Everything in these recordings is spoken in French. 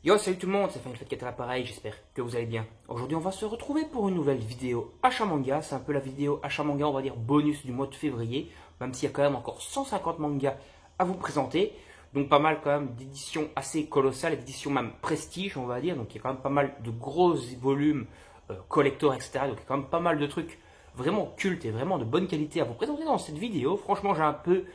Yo, salut tout le monde, c'est Final Fat 4 à l'appareil, j'espère que vous allez bien. Aujourd'hui, on va se retrouver pour une nouvelle vidéo achat manga. C'est un peu la vidéo achat manga, on va dire bonus du mois de février, même s'il y a quand même encore 150 mangas à vous présenter. Donc pas mal quand même d'éditions assez colossales, d'éditions même prestige, on va dire. Donc il y a quand même pas mal de gros volumes collector, etc. Donc il y a quand même pas mal de trucs vraiment cultes et vraiment de bonne qualité à vous présenter dans cette vidéo. Franchement, j'ai un peu...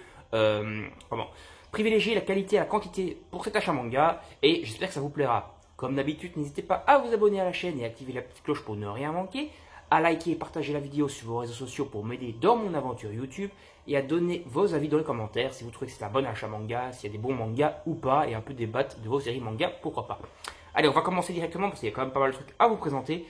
privilégier la qualité et la quantité pour cet achat manga et j'espère que ça vous plaira. Comme d'habitude, n'hésitez pas à vous abonner à la chaîne et à activer la petite cloche pour ne rien manquer, à liker et partager la vidéo sur vos réseaux sociaux pour m'aider dans mon aventure YouTube et à donner vos avis dans les commentaires si vous trouvez que c'est un bon achat manga, s'il y a des bons mangas ou pas et un peu débattre de vos séries manga, pourquoi pas. Allez, on va commencer directement parce qu'il y a quand même pas mal de trucs à vous présenter.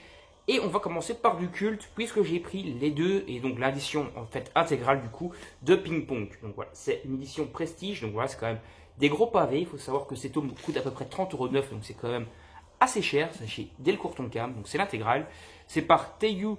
Et on va commencer par du culte, puisque j'ai pris les deux, et donc l'édition en fait intégrale du coup de Ping Pong. Donc voilà, c'est une édition prestige, donc voilà, c'est quand même des gros pavés. Il faut savoir que ces tomes coûtent à peu près 30,9 €, donc c'est quand même assez cher. C'est chez Delcourt Tonkam, donc c'est l'intégrale. C'est par Teiyu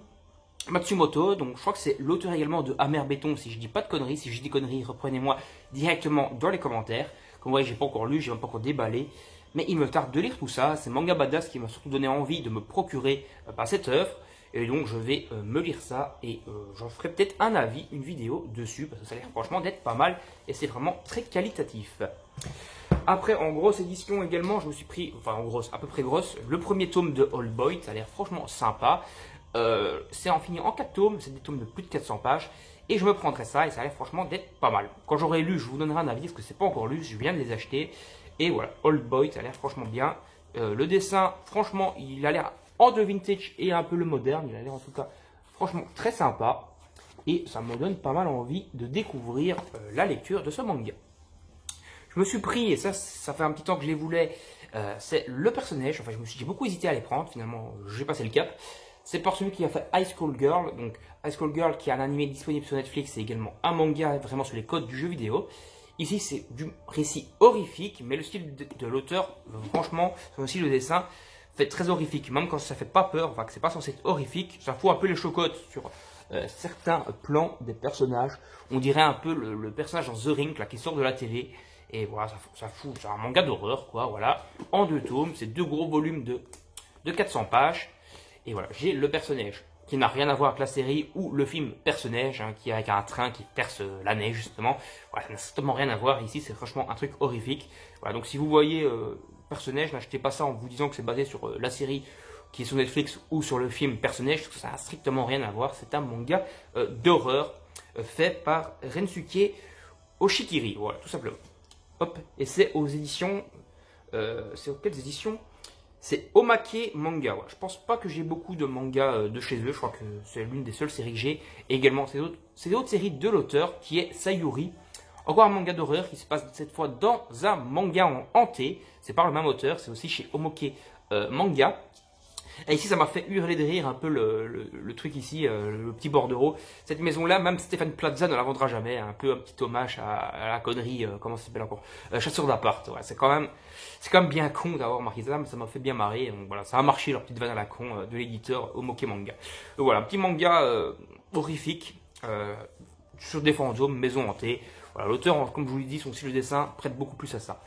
Matsumoto, donc je crois que c'est l'auteur également de Amer Béton, si je dis pas de conneries. Si je dis conneries, reprenez-moi directement dans les commentaires. Comme vous voyez, j'ai pas encore lu, j'ai même pas encore déballé. Mais il me tarde de lire tout ça, c'est Manga Badass qui m'a surtout donné envie de me procurer cette œuvre. Et donc je vais me lire ça et j'en ferai peut-être un avis, une vidéo dessus, parce que ça a l'air franchement d'être pas mal et c'est vraiment très qualitatif. Après, en grosse édition également, je me suis pris, enfin en grosse, à peu près grosse, le premier tome de Old Boy, ça a l'air franchement sympa. C'est en fini en 4 tomes, c'est des tomes de plus de 400 pages. Et je me prendrai ça et ça a l'air franchement d'être pas mal. Quand j'aurai lu, je vous donnerai un avis, parce que c'est pas encore lu, je viens de les acheter. Et voilà, Old Boy, ça a l'air franchement bien. Le dessin, franchement, il a l'air entre le vintage et un peu le moderne. Il a l'air en tout cas, franchement, très sympa. Et ça me donne pas mal envie de découvrir la lecture de ce manga. Je me suis pris, et ça fait un petit temps que je les voulais, c'est le personnage. Enfin, j'ai beaucoup hésité à les prendre. Finalement, j'ai passé le cap. C'est par celui qui a fait High School Girl. Donc, High School Girl qui a un animé disponible sur Netflix. C'est également un manga vraiment sur les codes du jeu vidéo. Ici, c'est du récit horrifique, mais le style de l'auteur, franchement, son style de dessin fait très horrifique. Même quand ça fait pas peur, enfin que c'est pas censé être horrifique, ça fout un peu les chocottes sur certains plans des personnages. On dirait un peu le personnage dans The Ring, là, qui sort de la télé. Et voilà, ça fout, c'est un manga d'horreur, quoi, voilà. En 2 tomes, c'est 2 gros volumes de 400 pages. Et voilà, j'ai le personnage qui n'a rien à voir avec la série ou le film Personnage, hein, qui est avec un train qui perce la neige justement. Voilà, ça n'a strictement rien à voir. Ici, c'est franchement un truc horrifique. Voilà, donc si vous voyez Personnage, n'achetez pas ça en vous disant que c'est basé sur la série qui est sur Netflix ou sur le film Personnage, parce que ça n'a strictement rien à voir. C'est un manga d'horreur fait par Rensuke Oshikiri. Voilà, tout simplement. Hop, et c'est aux éditions. C'est aux quelles éditions? C'est Omake Manga. Ouais. Je pense pas que j'ai beaucoup de mangas de chez eux. Je crois que c'est l'une des seules séries que j'ai. Et également, c'est d'autres séries de l'auteur qui est Sayuri. Encore un manga d'horreur qui se passe cette fois dans un manga en hanté. C'est par le même auteur. C'est aussi chez Omake Manga. Et ici, ça m'a fait hurler de rire un peu le truc ici, le petit bordereau. Cette maison-là, même Stéphane Plaza ne la vendra jamais. Un peu un petit hommage à la connerie, comment ça s'appelle encore, Chasseur d'appart. Ouais, c'est quand même bien con d'avoir marqué ça, mais ça m'a fait bien marrer. Donc voilà, ça a marché leur petite vanne à la con de l'éditeur Omake Manga. Donc voilà, un petit manga horrifique sur des fantômes, maison hantée. Voilà, l'auteur, comme je vous l'ai dit, son style de dessin prête beaucoup plus à ça.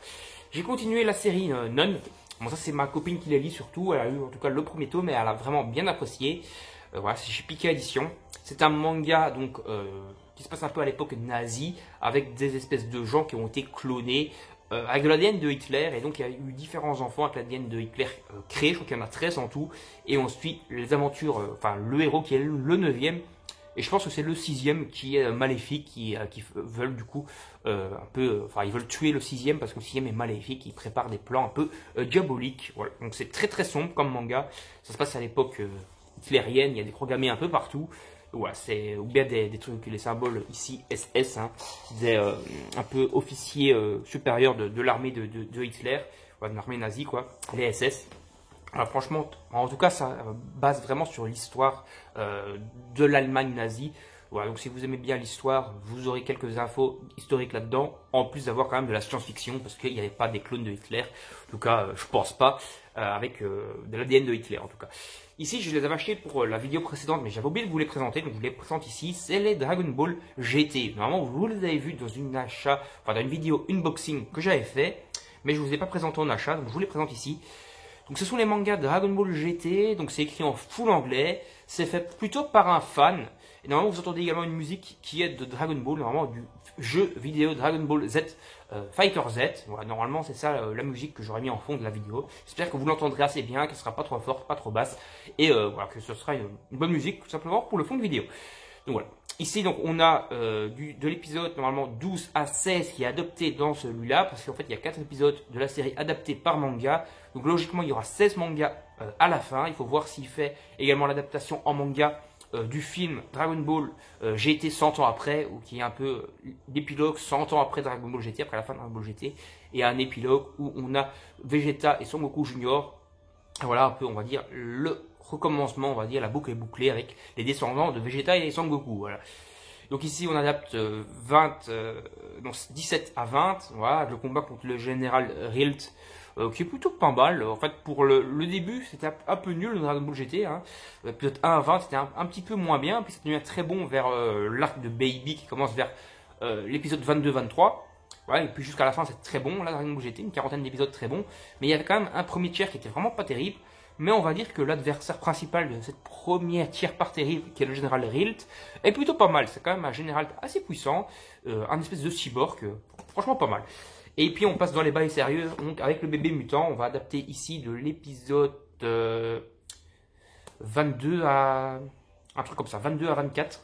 J'ai continué la série Nun. Bon, ça c'est ma copine qui la lit surtout, elle a eu en tout cas le premier tome et elle a vraiment bien apprécié. Voilà, c'est chez Pika Édition. C'est un manga donc qui se passe un peu à l'époque nazie, avec des espèces de gens qui ont été clonés avec de l'ADN de Hitler. Et donc il y a eu différents enfants avec l'ADN de Hitler créés, je crois qu'il y en a 13 en tout. Et on suit les aventures, enfin le héros qui est le 9e. Et je pense que c'est le 6e qui est maléfique, qui veulent du coup ils veulent tuer le 6e parce que le 6e est maléfique, ils préparent des plans un peu diaboliques. Voilà. Donc c'est très très sombre comme manga. Ça se passe à l'époque hitlérienne, il y a des croix gammées un peu partout. Voilà, c'est ou bien des trucs, les symboles ici SS, hein, un peu officiers supérieurs de l'armée de Hitler, voilà, de l'armée nazie quoi, les SS. Alors franchement, en tout cas, ça base vraiment sur l'histoire de l'Allemagne nazie. Voilà, donc si vous aimez bien l'histoire, vous aurez quelques infos historiques là-dedans, en plus d'avoir quand même de la science-fiction, parce qu'il n'y avait pas des clones de Hitler, en tout cas, je pense pas, avec de l'ADN de Hitler en tout cas. Ici, je les avais achetés pour la vidéo précédente, mais j'avais oublié de vous les présenter, donc je vous les présente ici. C'est les Dragon Ball GT. Normalement, vous les avez vus dans une achat, enfin dans une vidéo unboxing que j'avais fait. mais je ne vous ai pas présenté en achat, donc je vous les présente ici. Donc ce sont les mangas Dragon Ball GT, donc c'est écrit en full anglais, c'est fait plutôt par un fan. Et normalement vous entendez également une musique qui est de Dragon Ball, normalement du jeu vidéo Dragon Ball Z, Fighter Z. Voilà, normalement c'est ça la musique que j'aurais mis en fond de la vidéo. J'espère que vous l'entendrez assez bien, qu'elle sera pas trop forte, pas trop basse, et voilà, que ce sera une bonne musique tout simplement pour le fond de vidéo. Donc voilà. Ici, donc, on a de l'épisode normalement 12 à 16 qui est adopté dans celui-là, parce qu'en fait, il y a 4 épisodes de la série adaptés par manga. Donc, logiquement, il y aura 16 mangas à la fin. Il faut voir s'il fait également l'adaptation en manga du film Dragon Ball GT 100 ans après, ou qui est un peu l'épilogue 100 ans après Dragon Ball GT, après la fin de Dragon Ball GT, et un épilogue où on a Vegeta et Son Goku Junior. Voilà un peu, on va dire, le recommencement, on va dire, la boucle est bouclée avec les descendants de Vegeta et Son Goku, voilà. Donc ici, on adapte 17 à 20, voilà, le combat contre le général Rilt, qui est plutôt pas mal. En fait, pour le début, c'était un peu nul, le Dragon Ball GT, hein. Épisode 1 à 20, c'était un petit peu moins bien, puis ça devient très bon vers l'arc de Baby qui commence vers l'épisode 22-23. Ouais, et puis jusqu'à la fin, c'est très bon. Là, Dragon Ball GT, une quarantaine d'épisodes très bons. Mais il y avait quand même un premier tiers qui était vraiment pas terrible. Mais on va dire que l'adversaire principal de cette première tiers pas terrible, qui est le général Rilt, est plutôt pas mal. C'est quand même un général assez puissant, un espèce de cyborg, franchement pas mal. Et puis on passe dans les bails sérieux. Donc avec le bébé mutant, on va adapter ici de l'épisode 22 à... un truc comme ça, 22 à 24.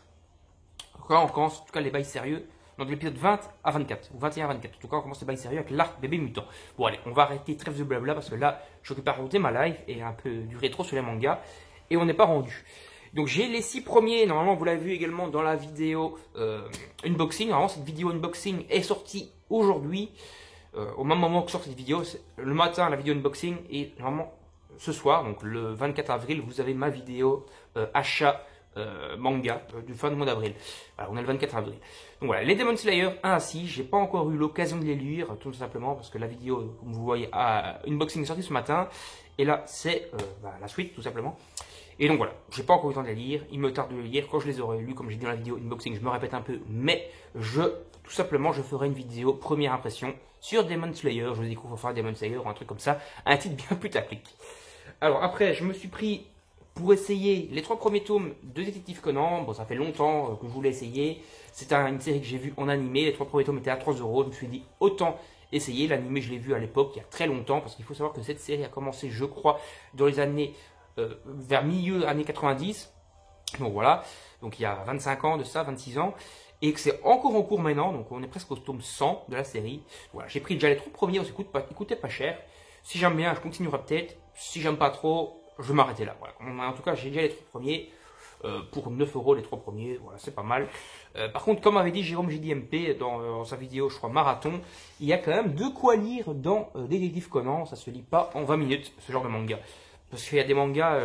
Là, on commence en tout cas les bails sérieux. Donc de l'épisode 20 à 24, ou 21 à 24. En tout cas, on commence les bails sérieux avec l'arc bébé mutant. Bon, allez, on va arrêter trêve de blabla parce que là, je suis occupé à raconter ma live et un peu du rétro sur les mangas. Et on n'est pas rendu. Donc j'ai les 6 premiers. Normalement, vous l'avez vu également dans la vidéo unboxing. Normalement, cette vidéo unboxing est sortie aujourd'hui. Au même moment que sort cette vidéo, le matin, la vidéo unboxing. Et normalement, ce soir, donc le 24 avril, vous avez ma vidéo achat. Manga du fin du mois d'avril. Voilà, on est le 24 avril. Donc voilà, les Demon Slayer 1 à 6, j'ai pas encore eu l'occasion de les lire, tout simplement parce que la vidéo, comme vous voyez, unboxing est sortie ce matin. Et là, c'est la suite, tout simplement. Et donc voilà, j'ai pas encore eu le temps de les lire. Il me tarde de les lire. Quand je les aurai lus, comme j'ai dit dans la vidéo unboxing, je me répète un peu, mais tout simplement, je ferai une vidéo première impression sur Demon Slayer. Je vous découvre enfin Demon Slayer ou un truc comme ça, un titre bien putaclic. Alors après, je me suis pris pour essayer les 3 premiers tomes de Détective Conan. Bon, ça fait longtemps que je voulais essayer. C'est une série que j'ai vue en animé. Les 3 premiers tomes étaient à 3 €. Je me suis dit, autant essayer. L'animé, je l'ai vu à l'époque, il y a très longtemps. Parce qu'il faut savoir que cette série a commencé, je crois, dans les années, vers milieu années 90. Donc voilà. Donc il y a 25 ans de ça, 26 ans. Et que c'est encore en cours maintenant. Donc on est presque au tome 100 de la série. Voilà, j'ai pris déjà les 3 premiers. Ça coûtait pas cher. Si j'aime bien, je continuerai peut-être. Si j'aime pas trop, je vais m'arrêter là. Voilà. En tout cas, j'ai déjà les 3 premiers pour 9 € les 3 premiers. Voilà, c'est pas mal. Par contre, comme avait dit Jérôme JDMP dans sa vidéo, je crois, Marathon, il y a quand même de quoi lire dans Détective Conan. Ça se lit pas en 20 minutes, ce genre de manga. Parce qu'il y a des mangas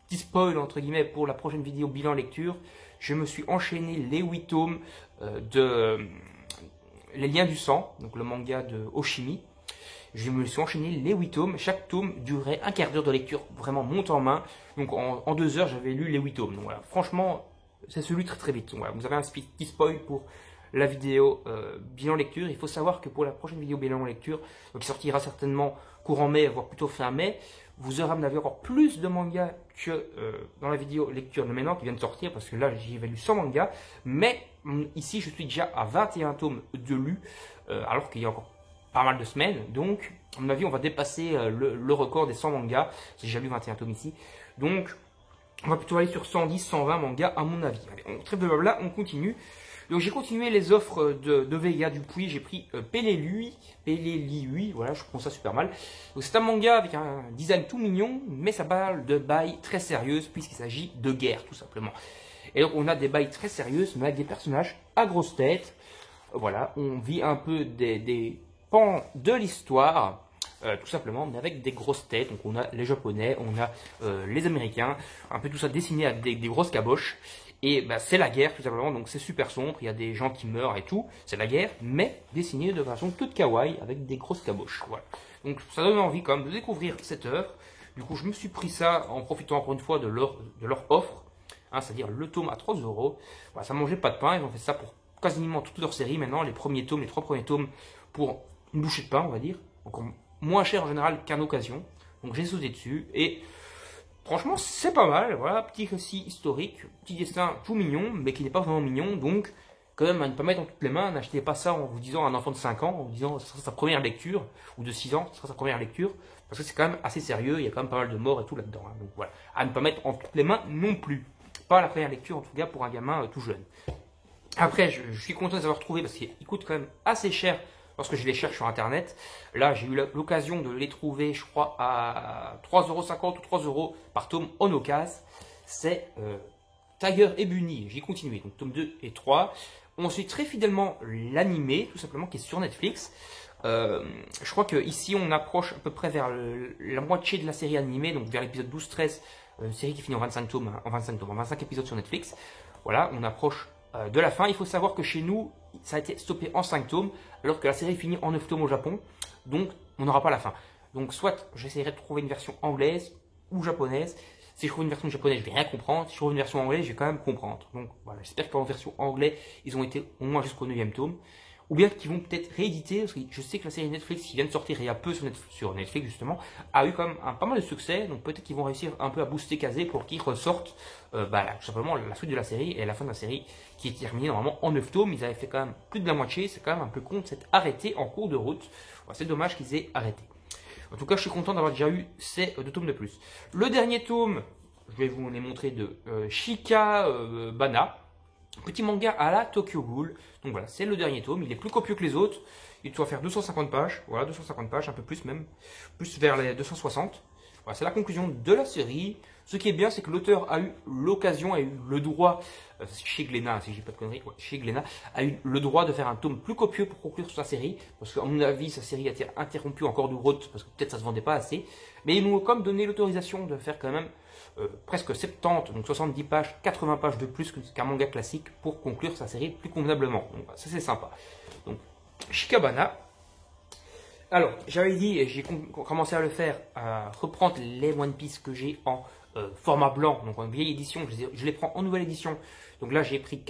petit spoil entre guillemets pour la prochaine vidéo bilan lecture. Je me suis enchaîné les 8 tomes de Les Liens du Sang, donc le manga de Oshimi. Je me suis enchaîné les 8 tomes. Chaque tome durait un quart d'heure de lecture, vraiment monte en main. Donc en 2 heures, j'avais lu les 8 tomes. Donc voilà, franchement, ça se lit très très vite. Donc voilà, vous avez un petit spoil pour la vidéo bilan lecture. Il faut savoir que pour la prochaine vidéo bilan lecture, donc qui sortira certainement courant mai, voire plutôt fin mai, vous aurez encore plus de mangas que dans la vidéo lecture de maintenant qui vient de sortir, parce que là j'y avais lu 100 mangas. Mais ici, je suis déjà à 21 tomes de lus, alors qu'il y a encore pas mal de semaines, donc à mon avis on va dépasser le record des 100 mangas. J'ai déjà lu 21 tomes ici, donc on va plutôt aller sur 110, 120 mangas à mon avis. Allez, on trêve de blabla, on continue. Donc j'ai continué les offres de Vega Dupuis. J'ai pris Peleliui, voilà, je prends ça super mal. Donc c'est un manga avec un design tout mignon, mais ça parle de bails très sérieuses puisqu'il s'agit de guerre tout simplement. Et donc on a des bails très sérieuses, mais avec des personnages à grosse tête. Voilà, on vit un peu des pans de l'histoire, tout simplement, mais avec des grosses têtes. Donc on a les Japonais, on a les Américains, un peu tout ça dessiné avec des grosses caboches. Et bah, c'est la guerre tout simplement, donc c'est super sombre, il y a des gens qui meurent et tout, c'est la guerre, mais dessiné de façon toute kawaii avec des grosses caboches. Voilà. Donc ça donne envie quand même de découvrir cette œuvre. Du coup je me suis pris ça en profitant encore une fois de leur offre, hein, c'est-à-dire le tome à 3 €. Voilà, ça mangeait pas de pain, ils ont fait ça pour quasiment toute leur série maintenant, les premiers tomes, les 3 premiers tomes pour une bouchée de pain, on va dire. Encore moins cher en général qu'un occasion. Donc j'ai sauté dessus et franchement c'est pas mal. Voilà, petit récit historique, petit dessin tout mignon, mais qui n'est pas vraiment mignon. Donc quand même à ne pas mettre dans toutes les mains. N'achetez pas ça en vous disant à un enfant de 5 ans, en vous disant que ce sera sa première lecture, ou de 6 ans, ce sera sa première lecture. Parce que c'est quand même assez sérieux, il y a quand même pas mal de morts et tout là-dedans. Hein. Donc voilà, à ne pas mettre en toutes les mains non plus. Pas la première lecture en tout cas pour un gamin tout jeune. Après, je suis content de les avoir trouvés parce qu'ils coûtent quand même assez cher lorsque je les cherche sur internet. Là, j'ai eu l'occasion de les trouver, je crois, à 3,50 € ou 3 € par tome en occasion. C'est Tiger et Bunny. J'ai continué, donc tome 2 et 3. On suit très fidèlement l'animé, tout simplement, qui est sur Netflix. Je crois qu'ici, on approche à peu près vers la moitié de la série animée, donc vers l'épisode 12-13, une série qui finit en 25 tomes, en 25 épisodes sur Netflix. Voilà, on approche de la fin. Il faut savoir que chez nous, ça a été stoppé en 5 tomes, alors que la série finit en 9 tomes au Japon. Donc, on n'aura pas la fin. Donc, soit j'essaierai de trouver une version anglaise ou japonaise. Si je trouve une version japonaise, je vais rien comprendre. Si je trouve une version anglaise, je vais quand même comprendre. Donc, voilà, j'espère qu'en version anglaise, ils ont été au moins jusqu'au 9e tome. Ou bien qu'ils vont peut-être rééditer, parce que je sais que la série Netflix qui vient de sortir il y a peu sur Netflix justement, a eu quand même pas mal de succès, donc peut-être qu'ils vont réussir un peu à booster Kazé pour qu'ils ressortent tout simplement la suite de la série et la fin de la série qui est terminée normalement en 9 tomes. Ils avaient fait quand même plus de la moitié, c'est quand même un peu con de s'être arrêté en cours de route. C'est dommage qu'ils aient arrêté. En tout cas, je suis content d'avoir déjà eu ces 2 tomes de plus. Le dernier tome, je vais vous les montrer de Shikabana. Petit manga à la Tokyo Ghoul. Donc voilà, c'est le dernier tome. Il est plus copieux que les autres. Il doit faire 250 pages. Voilà, 250 pages, un peu plus même. Plus vers les 260. Voilà, c'est la conclusion de la série. Ce qui est bien, c'est que l'auteur a eu l'occasion, a eu le droit, chez Glénat, si j'ai pas de conneries, ouais, chez Glénat, a eu le droit de faire un tome plus copieux pour conclure sa série. Parce qu'à mon avis, sa série a été interrompue encore de route, parce que peut-être ça se vendait pas assez. Mais ils m'ont comme donné l'autorisation de faire quand même presque 70, donc 70 pages, 80 pages de plus qu'un manga classique pour conclure sa série plus convenablement. Donc ça c'est sympa. Donc Shikabana. Alors j'avais dit, et j'ai commencé à le faire, à reprendre les One Piece que j'ai en format blanc, donc en vieille édition, je les prends en nouvelle édition. Donc là j'ai pris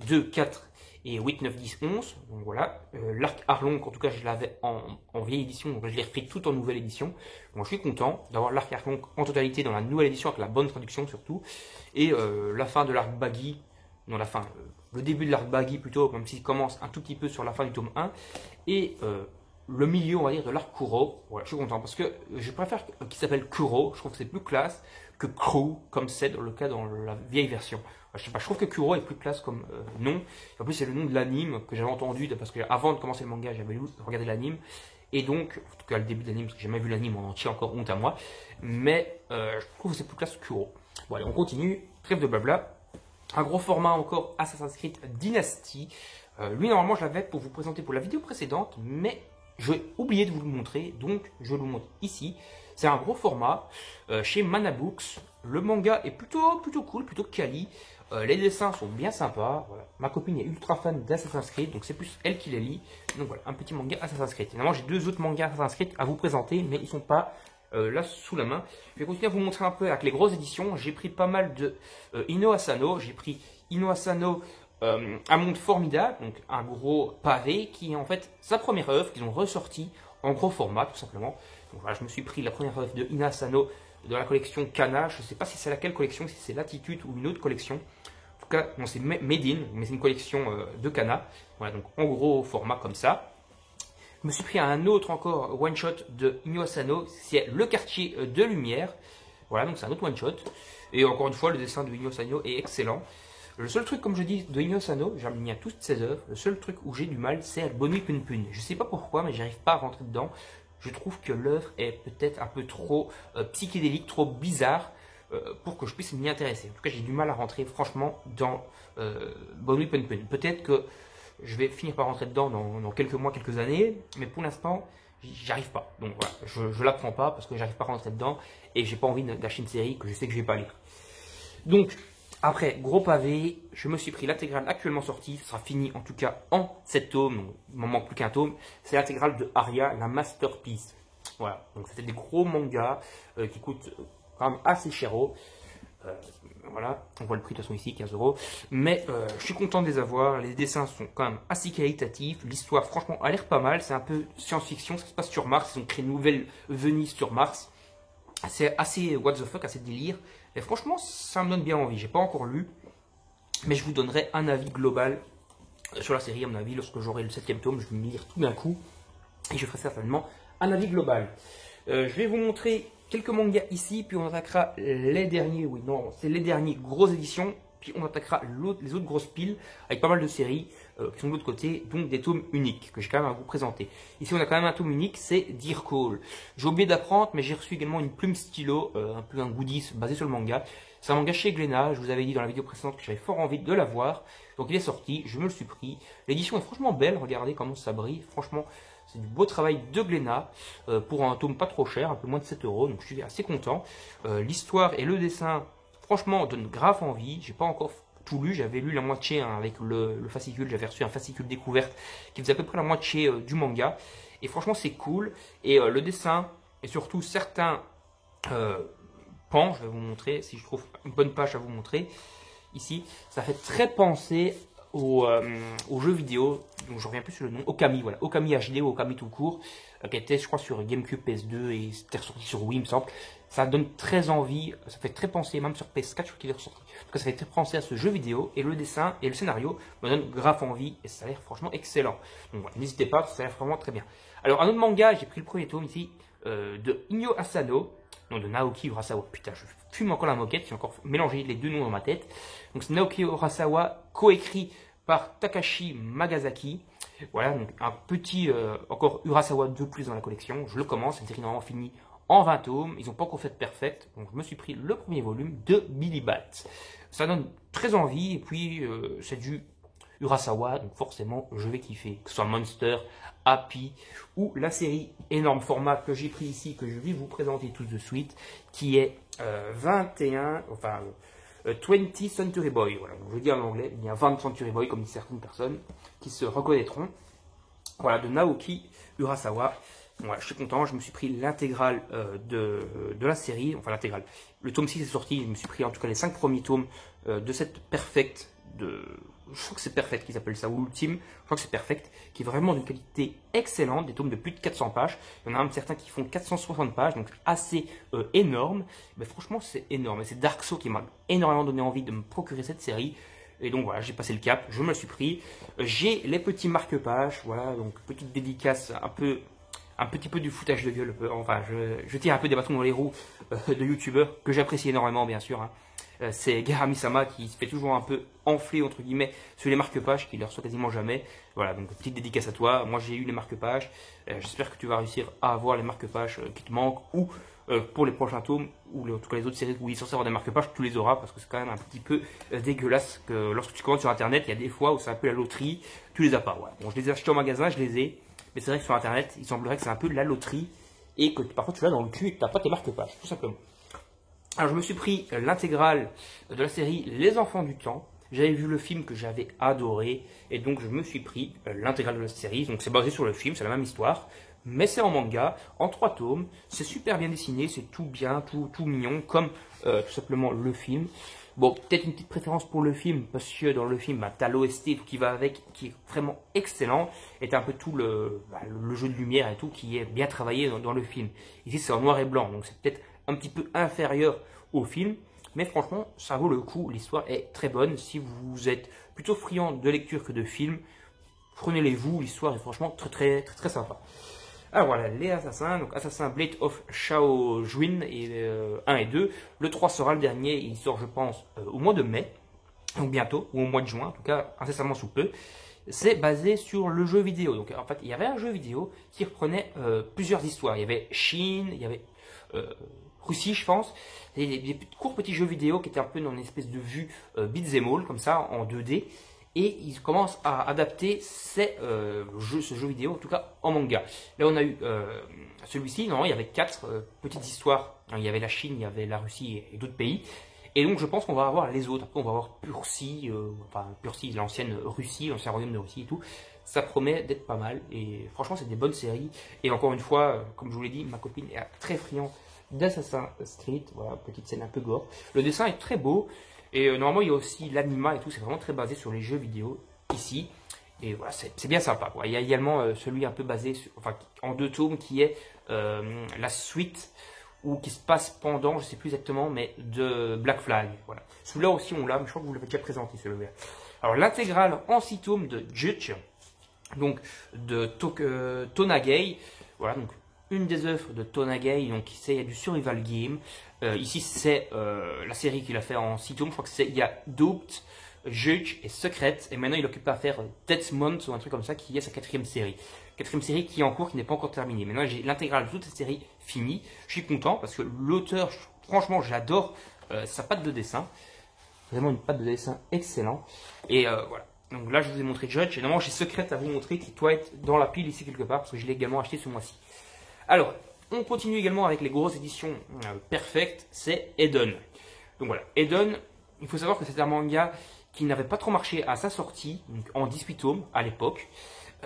2, 4 et 8, 9, 10, 11. Donc voilà, l'arc Arlong, en tout cas je l'avais en vieille édition, donc je l'ai repris tout en nouvelle édition. Donc je suis content d'avoir l'arc Arlong en totalité dans la nouvelle édition avec la bonne traduction surtout. Et la fin de l'arc Baggy, non la fin, le début de l'arc Baggy plutôt, même s'il commence un tout petit peu sur la fin du tome 1. Et le milieu, on va dire, de l'arc Kuro. Voilà, je suis content parce que je préfère qu'il s'appelle Kuro, je trouve que c'est plus classe que Crew, comme c'est dans le cas dans la vieille version. Je sais pas, je trouve que Kuro est plus classe comme nom. En plus, c'est le nom de l'anime que j'avais entendu parce que avant de commencer le manga, j'avais regardé l'anime. Et donc, en tout cas, le début de l'anime, parce que j'ai jamais vu l'anime en entier, encore honte à moi. Mais je trouve que c'est plus classe que Kuro. Bon, allez, on continue. Trêve de blabla. Un gros format encore, Assassin's Creed Dynasty. Lui, normalement, je l'avais pour vous présenter pour la vidéo précédente, mais j'ai oublié de vous le montrer, donc je vous le montre ici. C'est un gros format chez Manabooks. Le manga est plutôt cool, plutôt quali. Les dessins sont bien sympas. Voilà. Ma copine est ultra fan d'Assassin's Creed, donc c'est plus elle qui les lit. Donc voilà, un petit manga Assassin's Creed. Finalement, j'ai 2 autres mangas Assassin's Creed à vous présenter, mais ils ne sont pas là sous la main. Je vais continuer à vous montrer un peu avec les grosses éditions. J'ai pris pas mal de Ino Asano. J'ai pris Ino Asano, Un monde formidable, donc un gros pavé qui est en fait sa première œuvre qu'ils ont ressorti en gros format tout simplement. Donc voilà, je me suis pris la première œuvre de Ino Asano de la collection Kana. Je ne sais pas si c'est laquelle collection, si c'est Latitude ou une autre collection. En tout cas, non, c'est Made in, mais c'est une collection de Kana. Voilà, donc en gros format comme ça. Je me suis pris un autre encore one shot de Ino Asano, c'est Le Quartier de Lumière. Voilà, donc c'est un autre one shot. Et encore une fois, le dessin de Ino Asano est excellent. Le seul truc, comme je dis, de Ino Asano, j'aime bien toutes ses œuvres. Le seul truc où j'ai du mal, c'est Bonui Pun Pun. Je ne sais pas pourquoi, mais j'arrive pas à rentrer dedans. Je trouve que l'œuvre est peut-être un peu trop psychédélique, trop bizarre pour que je puisse m'y intéresser. En tout cas, j'ai du mal à rentrer franchement dans Bonui Pun Pun. Peut-être que je vais finir par rentrer dedans dans quelques mois, quelques années, mais pour l'instant, j'arrive pas. Donc voilà, je la prends pas parce que j'arrive pas à rentrer dedans et j'ai pas envie d'acheter une série que je sais que je vais pas lire. Donc, après, gros pavé, je me suis pris l'intégrale actuellement sortie, ce sera fini en tout cas en 7 tomes, donc il m'en manque plus qu'un tome, c'est l'intégrale de Aria, la Masterpiece. Voilà, donc c'était des gros mangas qui coûtent quand même assez cher. Voilà, on voit le prix de toute façon ici, 15 €. Mais je suis content de les avoir. Les dessins sont quand même assez qualitatifs. L'histoire, franchement, a l'air pas mal. C'est un peu science-fiction. Ça se passe sur Mars. Ils ont créé une nouvelle Venise sur Mars. C'est assez what the fuck, assez délire. Et franchement, ça me donne bien envie. J'ai pas encore lu, mais je vous donnerai un avis global sur la série. À mon avis, lorsque j'aurai le 7e tome, je vais me lire tout d'un coup et je ferai certainement un avis global. Je vais vous montrer quelques mangas ici, puis on attaquera les derniers, oui, non, c'est les derniers grosses éditions, puis on attaquera les autres grosses piles, avec pas mal de séries qui sont de l'autre côté, donc des tomes uniques, que j'ai quand même à vous présenter. Ici, on a quand même un tome unique, c'est Dear Call. J'ai oublié d'apprendre, mais j'ai reçu également une plume stylo, un peu un goodies basé sur le manga. C'est un manga chez Glénat, je vous avais dit dans la vidéo précédente que j'avais fort envie de l'avoir, donc il est sorti, je me le suis pris. L'édition est franchement belle, regardez comment ça brille, franchement... C'est du beau travail de Glénat pour un tome pas trop cher, un peu moins de 7 €, donc je suis assez content. L'histoire et le dessin, franchement, donnent grave envie. J'ai pas encore tout lu, j'avais lu la moitié avec le fascicule, j'avais reçu un fascicule découverte qui faisait à peu près la moitié du manga. Et franchement, c'est cool. Et le dessin, et surtout certains pans, je vais vous montrer, si je trouve une bonne page à vous montrer, ici, ça fait très penser aux jeux vidéo, donc je reviens plus sur le nom, Okami, voilà, Okami HD ou Okami tout court, qui était je crois sur GameCube, PS2 et c'était ressorti sur Wii il me semble. Ça donne très envie, ça fait très penser, même sur PS4 je crois qu'il est ressorti. En tout cas ça fait très penser à ce jeu vidéo et le dessin et le scénario me donnent grave envie et ça a l'air franchement excellent. Donc voilà, n'hésitez pas, ça a l'air vraiment très bien. Alors un autre manga, j'ai pris le premier tome ici, de Inyo Asano, non de Naoki Urasawa, putain je fume encore la moquette, j'ai encore mélangé les deux noms dans ma tête. Donc c'est Naoki Urasawa, coécrit par Takashi Magasaki. Voilà, donc un petit, encore Urasawa de plus dans la collection. Je le commence, c'est une série normalement finie en 20 tomes. Ils n'ont pas encore fait perfect, donc je me suis pris le premier volume de Billy Bat. Ça donne très envie, et puis c'est du Urasawa, donc forcément je vais kiffer. Que ce soit Monster, Happy, ou la série énorme format que j'ai pris ici, que je vais vous présenter tout de suite, qui est 21, enfin... 20 Century Boy, voilà, donc je dis en anglais, il y a 20 Century Boy, comme disent certaines personnes qui se reconnaîtront. Voilà, de Naoki Urasawa. Voilà, je suis content, je me suis pris l'intégrale de la série, enfin l'intégrale. Le tome 6 est sorti, je me suis pris en tout cas les 5 premiers tomes de cette Perfect, je crois que c'est Perfect qu'ils appellent ça, ou l'ultime, je crois que c'est Perfect, qui est vraiment d'une qualité excellente, des tomes de plus de 400 pages. Il y en a même certains qui font 460 pages, donc assez énorme. Mais franchement, c'est énorme. Et c'est Dark Souls qui m'a énormément donné envie de me procurer cette série. Et donc voilà, j'ai passé le cap, je me le suis pris. J'ai les petits marque-pages, voilà, donc petite dédicace un petit peu du foutage de gueule, enfin je tire un peu des bâtons dans les roues de youtubeurs que j'apprécie énormément bien sûr. Hein. C'est Garami-sama qui se fait toujours un peu enfler entre guillemets sur les marque-pages qui ne les reçoit quasiment jamais. Voilà, donc petite dédicace à toi. Moi j'ai eu les marque-pages, j'espère que tu vas réussir à avoir les marque-pages qui te manquent ou pour les prochains tomes ou en tout cas les autres séries où il est censé avoir des marque-pages, tu les auras parce que c'est quand même un petit peu dégueulasse que lorsque tu commandes sur internet, il y a des fois où c'est un peu la loterie, tu les as pas. Ouais. Bon, je les ai achetés en magasin, je les ai. Mais c'est vrai que sur internet, il semblerait que c'est un peu de la loterie et que parfois tu l'as dans le cul et que tu n'as pas tes marque-pages, tout simplement. Alors je me suis pris l'intégrale de la série Les Enfants du Temps. J'avais vu le film que j'avais adoré et donc je me suis pris l'intégrale de la série. Donc c'est basé sur le film, c'est la même histoire, mais c'est en manga, en 3 tomes. C'est super bien dessiné, c'est tout bien, tout mignon, comme tout simplement le film. Bon, peut-être une petite préférence pour le film, parce que dans le film, bah, tu as l'OST, tout qui va avec, qui est vraiment excellent, et tu as un peu tout le jeu de lumière et tout qui est bien travaillé dans le film. Ici, c'est en noir et blanc, donc c'est peut-être un petit peu inférieur au film, mais franchement, ça vaut le coup, l'histoire est très bonne. Si vous êtes plutôt friand de lecture que de film, prenez-les vous, l'histoire est franchement très sympa. Alors voilà, les assassins, donc Assassin Blade of Shao Juin et 1 et 2. Le 3 sera le dernier, il sort je pense au mois de mai, donc bientôt, ou au mois de juin, en tout cas incessamment sous peu. C'est basé sur le jeu vidéo, donc en fait il y avait un jeu vidéo qui reprenait plusieurs histoires. Il y avait Chine, il y avait Russie je pense, et des courts petits jeux vidéo qui étaient un peu dans une espèce de vue beat'em all, comme ça, en 2D. Et ils commencent à adapter ce jeu vidéo, en tout cas en manga. Là, on a eu celui-ci, non, il y avait 4 petites histoires. Il y avait la Chine, il y avait la Russie et d'autres pays. Et donc, je pense qu'on va avoir les autres. Après, on va avoir Pursi, enfin, Pursi, l'ancienne Russie, l'ancien royaume de Russie et tout. ça promet d'être pas mal. Et franchement, c'est des bonnes séries. Et encore une fois, comme je vous l'ai dit, ma copine est très friande d'Assassin's Creed. Voilà, petite scène un peu gore. Le dessin est très beau. Et normalement, il y a aussi l'anima et tout. C'est vraiment très basé sur les jeux vidéo ici. Et voilà, c'est bien sympa, quoi. Il y a également celui un peu basé sur, enfin, en 2 tomes qui est la suite ou qui se passe pendant, je sais plus exactement, mais de Black Flag. Voilà. Celui-là aussi on l'a, mais je crois que vous l'avez déjà présenté celui-là. Alors l'intégrale en 6 tomes de Judge, donc de Tonagay. Voilà, donc une des œuvres de Tonagay, donc il y a du survival game. Ici c'est la série qu'il a fait en 6 tomes, je crois que il y a Duped, Judge et Secret, et maintenant il occupe à faire Death Month ou un truc comme ça qui est sa 4e série. 4e série qui est en cours, qui n'est pas encore terminée. Maintenant j'ai l'intégrale de toute cette série finie. Je suis content parce que l'auteur, franchement j'adore sa patte de dessin. Vraiment une patte de dessin excellent. Et voilà. Donc là je vous ai montré Judge, et normalement j'ai Secret à vous montrer qui doit être dans la pile ici quelque part parce que je l'ai également acheté ce mois-ci. Alors, on continue également avec les grosses éditions perfectes, c'est Eden. Donc voilà, Eden, il faut savoir que c'est un manga qui n'avait pas trop marché à sa sortie, donc en 18 tomes à l'époque.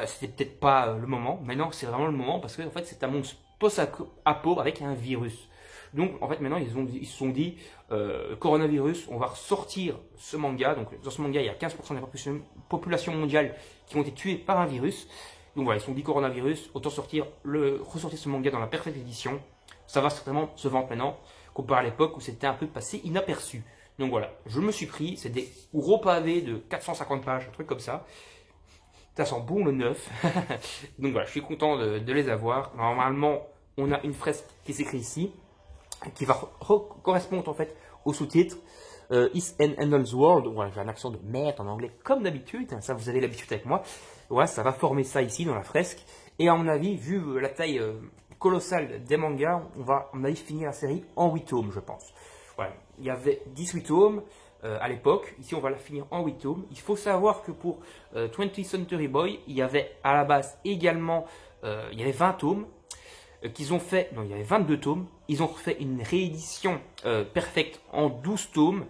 C'était peut-être pas le moment, maintenant c'est vraiment le moment parce que en fait c'est un monde post-apo avec un virus. Donc en fait maintenant ils se sont dit coronavirus, on va ressortir ce manga. Donc dans ce manga il y a 15% de la population mondiale qui ont été tués par un virus. Donc voilà, ils se sont dit coronavirus, autant ressortir ce manga dans la parfaite édition. Ça va certainement se vendre maintenant, comparé à l'époque où c'était un peu passé inaperçu. Donc voilà, je me suis pris, c'est des gros pavés de 450 pages, un truc comme ça. Ça sent bon le neuf. Donc voilà, je suis content de les avoir. Normalement, on a une fresque qui s'écrit ici, qui va correspondre en fait au sous-titre. Is an Endless World. Voilà, j'ai un accent de merde en anglais comme d'habitude, hein, ça vous avez l'habitude avec moi. Voilà, ça va former ça ici dans la fresque. Et à mon avis, vu la taille colossale des mangas, on va à mon avis finir la série en 8 tomes, je pense. Voilà, il y avait 18 tomes à l'époque. Ici, on va la finir en 8 tomes. Il faut savoir que pour 20th Century Boy, il y avait à la base également il y avait 20 tomes. Qu'ils ont fait, non, il y avait 22 tomes, ils ont fait une réédition perfecte en 12 tomes,